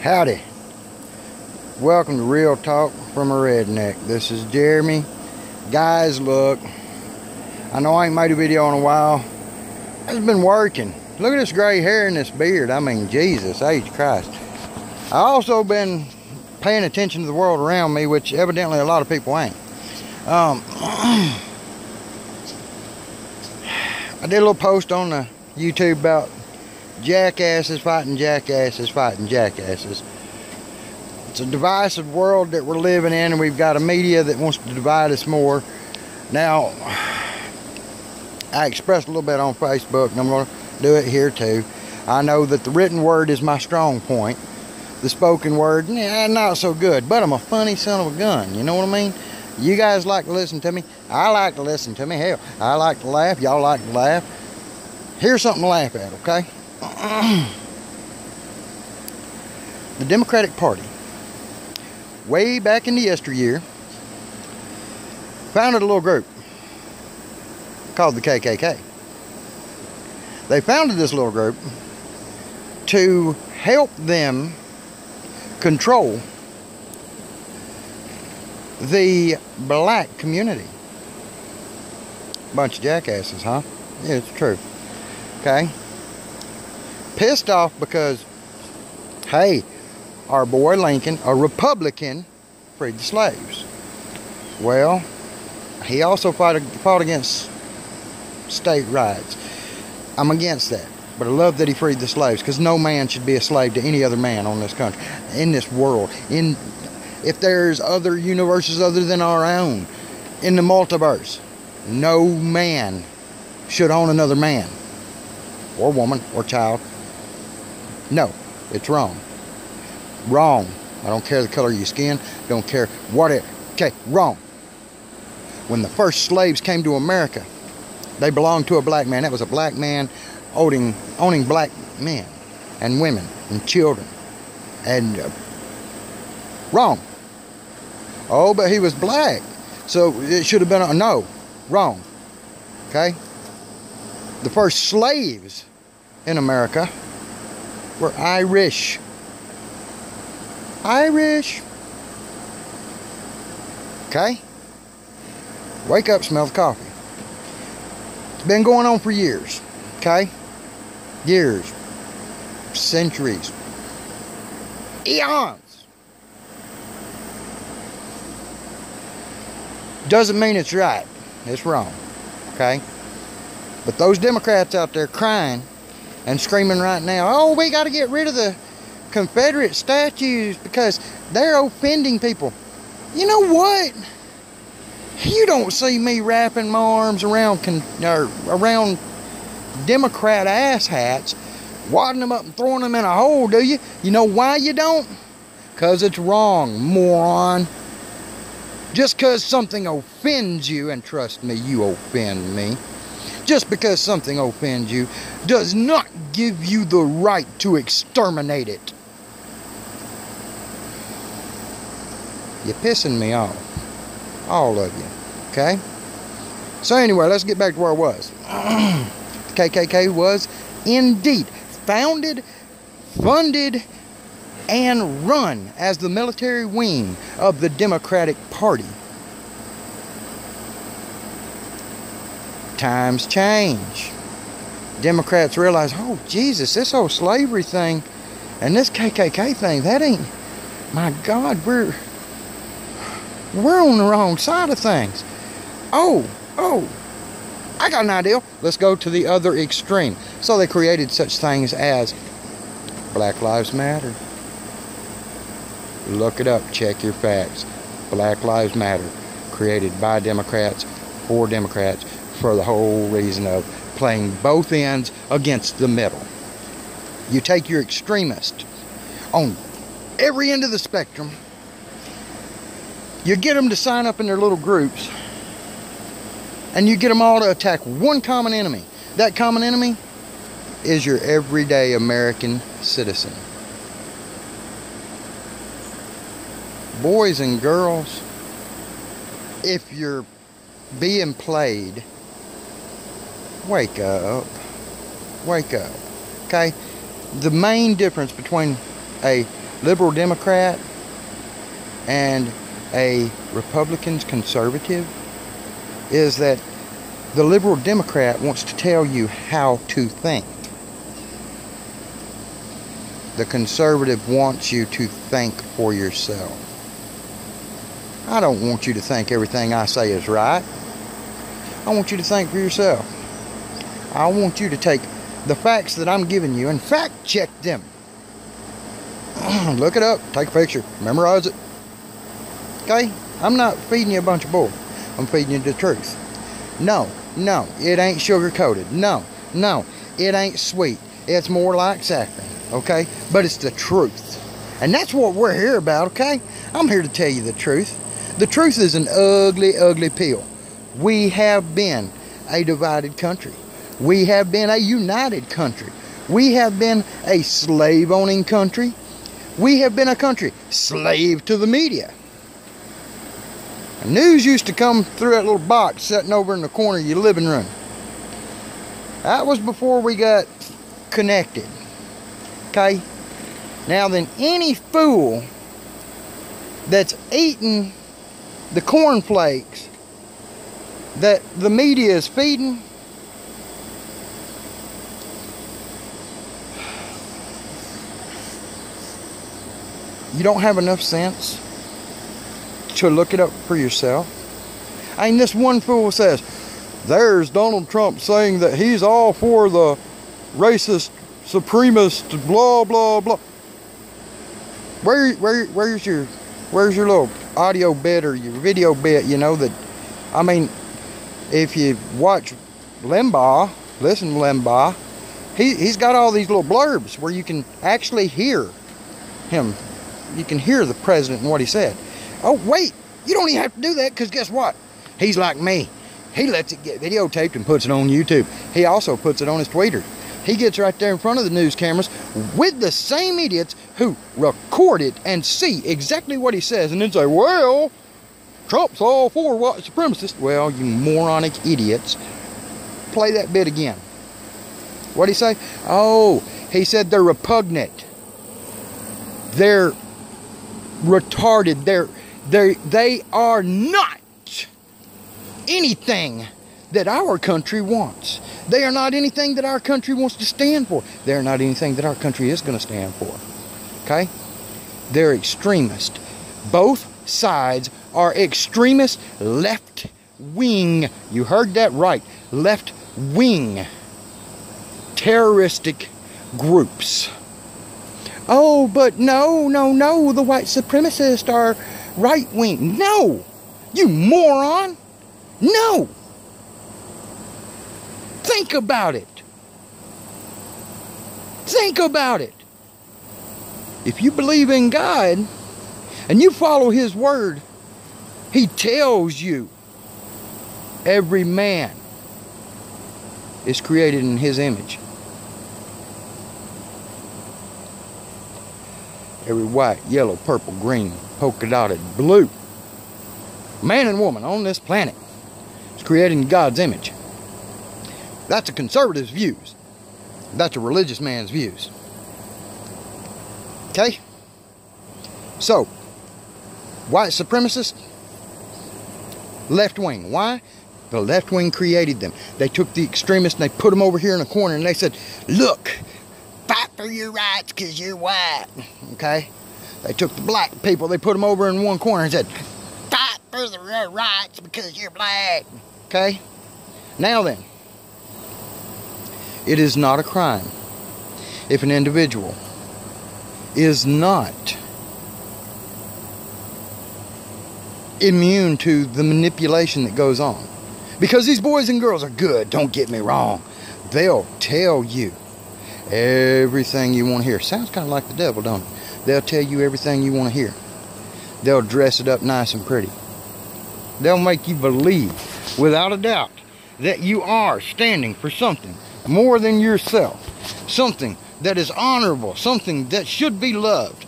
Howdy. Welcome to Real Talk from a Redneck. This is Jeremy. Guys, look, I know I ain't made a video in a while. I've been working. Look at this gray hair and this beard. I mean, Jesus H. Christ. I also been paying attention to the world around me, which evidently a lot of people ain't. I did a little post on the YouTube about jackasses fighting jackasses fighting jackasses. It's a divisive world that we're living in, and we've got a media that wants to divide us more. Now, I expressed a little bit on Facebook, and I'm going to do it here too. I know that the written word is my strong point. The spoken word, not so good, but I'm a funny son of a gun. You know what I mean? You guys like to listen to me. I like to listen to me. Hell, I like to laugh. Y'all like to laugh. Here's something to laugh at, okay? The Democratic Party, way back in the yesteryear, founded a little group called the KKK. They founded this little group to help them control the black community. Bunch of jackasses, huh? Yeah, it's true. Okay? Pissed off because, hey, our boy Lincoln, a Republican, freed the slaves. Well, he also fought against state rights. I'm against that. But I love that he freed the slaves, because no man should be a slave to any other man on this country, in this world. If there's other universes other than our own, in the multiverse, no man should own another man, or woman, or child. No, it's wrong. Wrong. I don't care the color of your skin. Don't care what. Okay, wrong. When the first slaves came to America, they belonged to a black man. That was a black man owning black men and women and children. And wrong. Oh, but he was black, so it should have been no. Wrong. Okay. The first slaves in America were Irish. Irish. Okay? Wake up, smell the coffee. It's been going on for years. Okay? Years. Centuries. Eons. Doesn't mean it's right. It's wrong. Okay? But those Democrats out there crying and screaming right now, oh, we got to get rid of the Confederate statues because they're offending people. You know what? You don't see me wrapping my arms around Democrat asshats, wadding them up and throwing them in a hole, do you? You know why you don't? Because it's wrong, moron. Just because something offends you, and trust me, you offend me. Just because something offends you does not give you the right to exterminate it. You're pissing me off. All of you. Okay? So anyway, let's get back to where I was. The KKK was indeed founded, funded, and run as the military wing of the Democratic Party. Times change. Democrats realize, oh Jesus, this whole slavery thing and this KKK thing, that ain't, my God, we're on the wrong side of things. Oh, I got an idea. Let's go to the other extreme. So they created such things as Black Lives Matter. Look it up, check your facts. Black Lives Matter, created by Democrats, for Democrats, for the whole reason of playing both ends against the middle. You take your extremist on every end of the spectrum, you get them to sign up in their little groups, and you get them all to attack one common enemy. That common enemy is your everyday American citizen. Boys and girls, if you're being played, wake up. Wake up. Okay? The main difference between a liberal Democrat and a Republican conservative is that the liberal Democrat wants to tell you how to think. The conservative wants you to think for yourself. I don't want you to think everything I say is right. I want you to think for yourself. I want you to take the facts that I'm giving you and fact check them. Look it up, take a picture, memorize it. Okay? I'm not feeding you a bunch of bull. I'm feeding you the truth. No, it ain't sugar coated. No, it ain't sweet. It's more like saccharine. Okay? But it's the truth. And that's what we're here about, okay? I'm here to tell you the truth. The truth is an ugly, ugly pill. We have been a divided country. We have been a united country. We have been a slave-owning country. We have been a country slave to the media. News used to come through that little box sitting over in the corner of your living room. That was before we got connected. Okay? Now then, any fool that's eating the cornflakes that the media is feeding, you don't have enough sense to look it up for yourself. I mean, this one fool says, there's Donald Trump saying that he's all for the racist, supremacist, blah, blah, blah. Where's your little audio bit or your video bit, you know, that, I mean, if you watch Limbaugh, listen to Limbaugh, he's got all these little blurbs where you can actually hear him. You can hear the president and what he said. Oh, wait, you don't even have to do that, because guess what? He's like me. He lets it get videotaped and puts it on YouTube. He also puts it on his Twitter. He gets right there in front of the news cameras with the same idiots who record it and see exactly what he says and then say, well, Trump's all for white supremacists. Well, you moronic idiots. Play that bit again. What'd he say? Oh, he said they're repugnant. They're retarded. They are not anything that our country wants. They are not anything that our country wants to stand for. They are not anything that our country is going to stand for. Okay? They're extremist. Both sides are extremist left wing. You heard that right. Left wing. Terroristic groups. Oh, but no, the white supremacists are right wing. No! You moron! No! Think about it. Think about it. If you believe in God and you follow His word, He tells you every man is created in His image. Every white, yellow, purple, green, polka dotted, blue man and woman on this planet is created in God's image. That's a conservative's views. That's a religious man's views. Okay? So, white supremacists, left wing. Why? The left wing created them. They took the extremists and they put them over here in a corner and they said, look, fight for your rights because you're white. Okay? They took the black people, they put them over in one corner and said, fight for the rights because you're black. Okay? Now then, it is not a crime if an individual is not immune to the manipulation that goes on. Because these boys and girls are good, don't get me wrong. They'll tell you everything you want to hear. Sounds kind of like the devil, don't it? They'll tell you everything you want to hear. They'll dress it up nice and pretty. They'll make you believe, without a doubt, that you are standing for something more than yourself. Something that is honorable. Something that should be loved.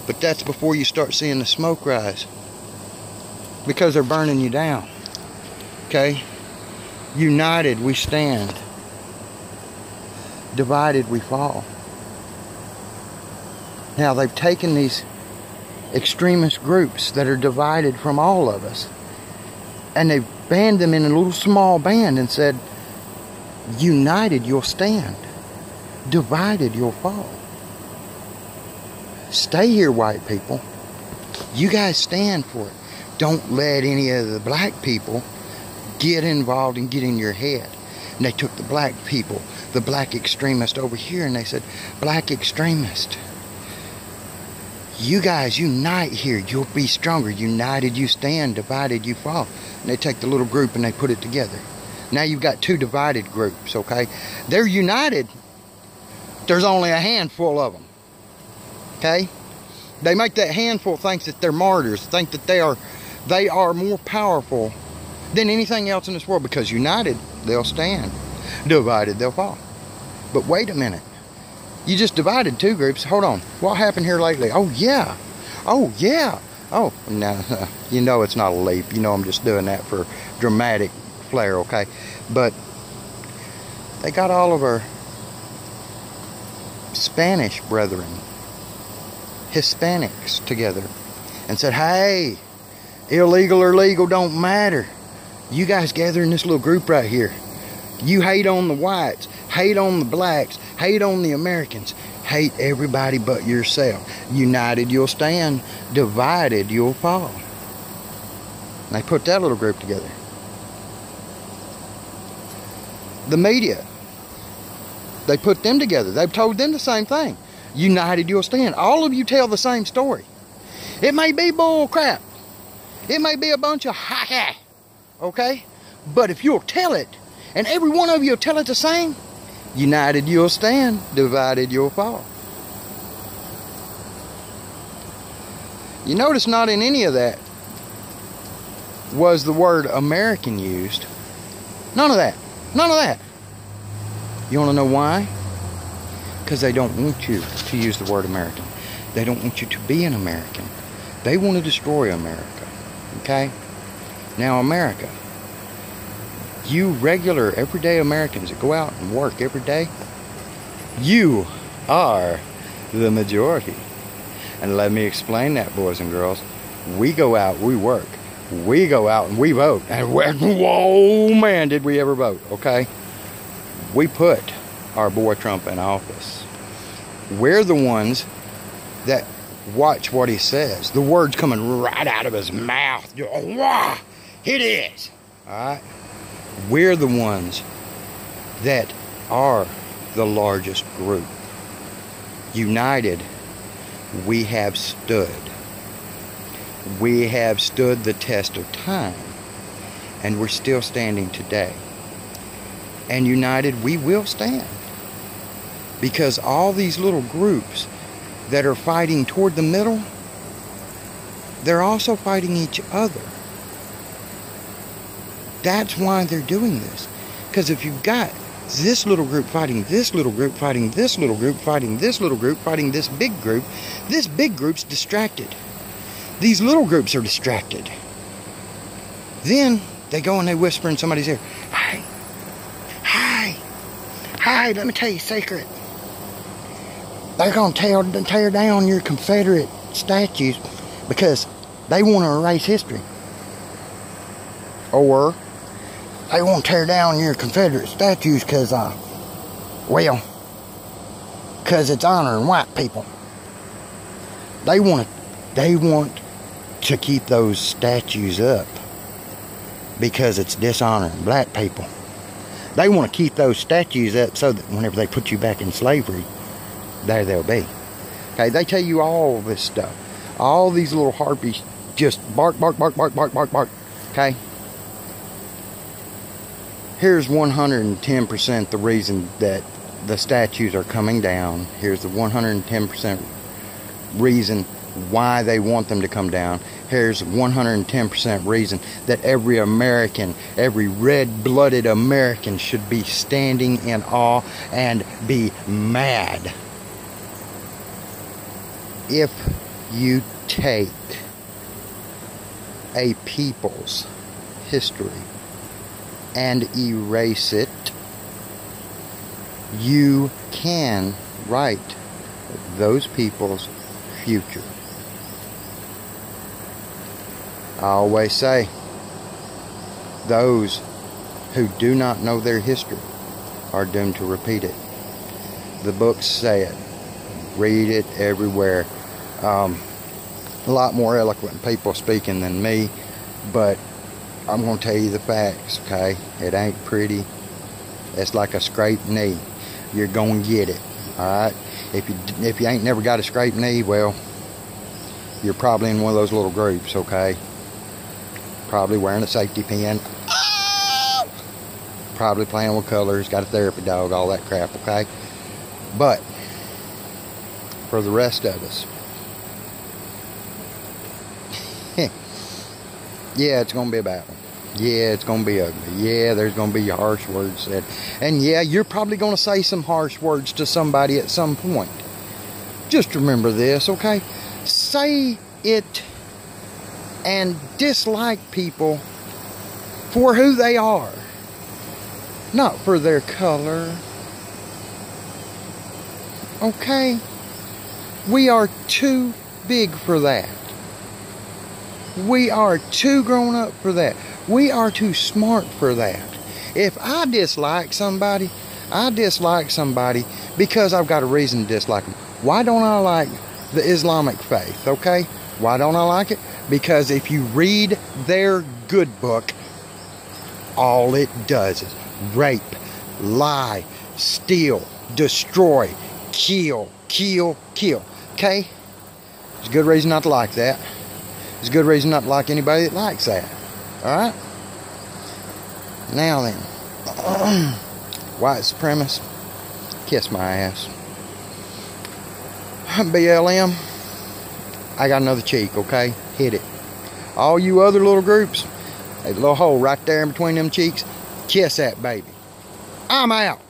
But that's before you start seeing the smoke rise. Because they're burning you down. Okay? United we stand. divided we fall. Now they've taken these extremist groups that are divided from all of us, and they've banned them in a little small band and said, united you'll stand, divided you'll fall. Stay here, white people. You guys stand for it. Don't let any of the black people get involved and get in your head. And they took the black people, the black extremist over here, and they said, black extremist, you guys unite here. You'll be stronger. United you stand, divided you fall. And they take the little group and they put it together. Now you've got two divided groups, okay? They're united. There's only a handful of them, okay? They make that handful think that they're martyrs, think that they are more powerful than anything else in this world, because united, they'll stand. Divided, they'll fall. But wait a minute. You just divided two groups. Hold on. What happened here lately? Oh, yeah. Oh, yeah. Oh, no. You know it's not a leap. You know I'm just doing that for dramatic flair, okay? But they got all of our Spanish brethren, Hispanics, together and said, hey, illegal or legal don't matter. You guys gather in this little group right here. You hate on the whites, hate on the blacks, hate on the Americans, hate everybody but yourself. United you'll stand, divided you'll fall. And they put that little group together. The media, they put them together. They've told them the same thing. United you'll stand. All of you tell the same story. It may be bull crap. It may be a bunch of ha-ha. Okay? But if you'll tell it, and every one of you will tell it the same, united you'll stand, divided you'll fall. You notice not in any of that was the word American used. None of that. None of that. You want to know why? Because they don't want you to use the word American. They don't want you to be an American. They want to destroy America. Okay? Now, America, you regular, everyday Americans that go out and work every day, you are the majority. And let me explain that, boys and girls. We go out, we work. We go out and we vote. And whoa, man, did we ever vote, okay? We put our boy Trump in office. We're the ones that watch what he says. The words coming right out of his mouth. Wah, it is. All right? We're the ones that are the largest group. United, we have stood. We have stood the test of time. And we're still standing today. And united, we will stand. Because all these little groups that are fighting toward the middle, they're also fighting each other. That's why they're doing this. Because if you've got this little group fighting this little group, fighting this little group, fighting this little group, fighting this big group's distracted. These little groups are distracted. Then they go and they whisper in somebody's ear, hey, let me tell you a secret. They're going to tear down your Confederate statues because they want to erase history. Or they want to tear down your Confederate statues because, because it's honoring white people. They want to keep those statues up because it's dishonoring black people. They want to keep those statues up so that whenever they put you back in slavery, there they'll be. Okay, they tell you all this stuff. All these little harpies just bark, bark, bark, bark, bark, bark, bark. Okay? Here's 110% the reason that the statues are coming down. Here's the 110% reason why they want them to come down. Here's 110% reason that every American, every red-blooded American should be standing in awe and be mad. If you take a people's history and erase it, you can write those people's future. I always say, those who do not know their history are doomed to repeat it. The books say it. Read it everywhere. A lot more eloquent people speaking than me, but I'm going to tell you the facts, okay? It ain't pretty. It's like a scraped knee. You're going to get it, all right? If you ain't never got a scraped knee, well, you're probably in one of those little groups, okay? Probably wearing a safety pin. Probably playing with colors, got a therapy dog, all that crap, okay? But for the rest of us, yeah, it's going to be a battle. Yeah, it's going to be ugly. Yeah, there's going to be harsh words said. And yeah, you're probably going to say some harsh words to somebody at some point. Just remember this, okay? Say it and dislike people for who they are, not for their color. Okay? We are too big for that. We are too grown up for that. We are too smart for that. If I dislike somebody, I dislike somebody because I've got a reason to dislike them. Why don't I like the Islamic faith, okay? Why don't I like it? Because if you read their good book, all it does is rape, lie, steal, destroy, kill, kill, kill. Okay? There's a good reason not to like that. There's a good reason not to like anybody that likes that. Alright? Now then, white supremacist, kiss my ass. BLM, I got another cheek, okay? Hit it. All you other little groups, there's a little hole right there in between them cheeks. Kiss that baby. I'm out.